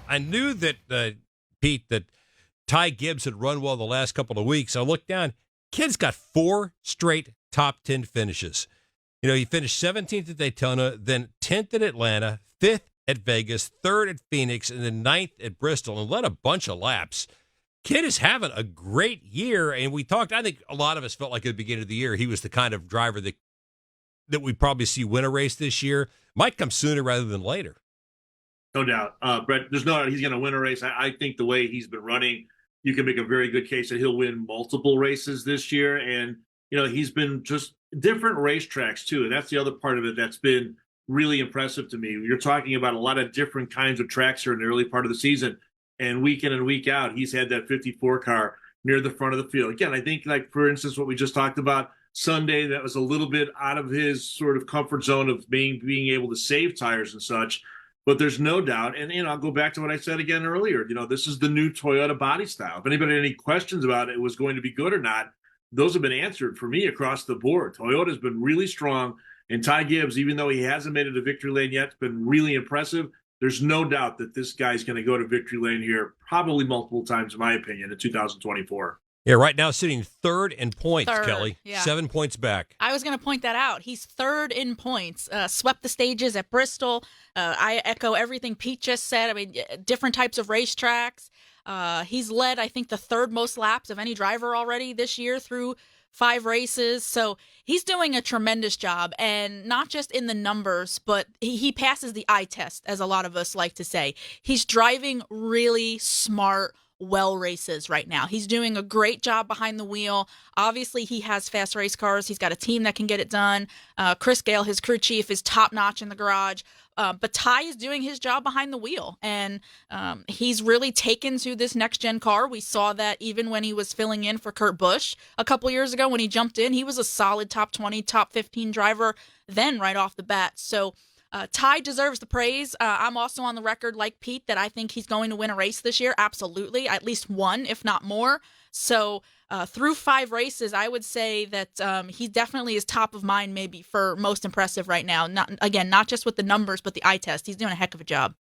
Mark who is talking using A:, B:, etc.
A: I knew that, Pete, that Ty Gibbs had run well the last couple of weeks. I looked down. Kid's got 4 straight top 10 finishes. You know, he finished 17th at Daytona, then 10th at Atlanta, 5th at Vegas, 3rd at Phoenix, and then 9th at Bristol, and led a bunch of laps. Kid is having a great year, and I think a lot of us felt like at the beginning of the year he was the kind of driver that we'd probably see win a race this year. Might come sooner rather than later.
B: No doubt. Brett, there's no doubt he's going to win a race. I think the way he's been running, you can make a very good case that he'll win multiple races this year. And, you know, he's been just different racetracks, too. And that's the other part of it that's been really impressive to me. You're talking about a lot of different kinds of tracks here in the early part of the season. And week in and week out, he's had that 54 car near the front of the field. Again, I think, like, for instance, what we just talked about, Sunday, that was a little bit out of his sort of comfort zone of being able to save tires and such. But there's no doubt, and, you know, I'll go back to what I said again earlier. You know, this is the new Toyota body style. If anybody had any questions about it was going to be good or not, those have been answered for me across the board. Toyota's been really strong, and Ty Gibbs, even though he hasn't made it to victory lane yet, it's been really impressive. There's no doubt that this guy's going to go to victory lane here probably multiple times, in my opinion, in 2024.
A: Yeah, right now sitting third in points, Kelly.
C: Yeah.
A: 7 points back.
C: I was going to point that out. He's third in points. Swept the stages at Bristol. I echo everything Pete just said. I mean, different types of racetracks. He's led, I think, the third most laps of any driver already this year through 5 races. So he's doing a tremendous job, and not just in the numbers, but he passes the eye test, as a lot of us like to say. He's driving really smart, well races right now. He's doing a great job behind the wheel. Obviously, he has fast race cars. He's got a team that can get it done. Chris Gale, his crew chief, is top notch in the garage. But Ty is doing his job behind the wheel, and he's really taken to this next-gen car. We saw that even when he was filling in for Kurt Busch a couple years ago. When he jumped in, he was a solid top 20, top 15 driver then right off the bat. So Ty deserves the praise. I'm also on the record, like Pete, that I think he's going to win a race this year. Absolutely. At least one, if not more. So through 5 races, I would say that he definitely is top of mind maybe for most impressive right now. Not just with the numbers, but the eye test. He's doing a heck of a job.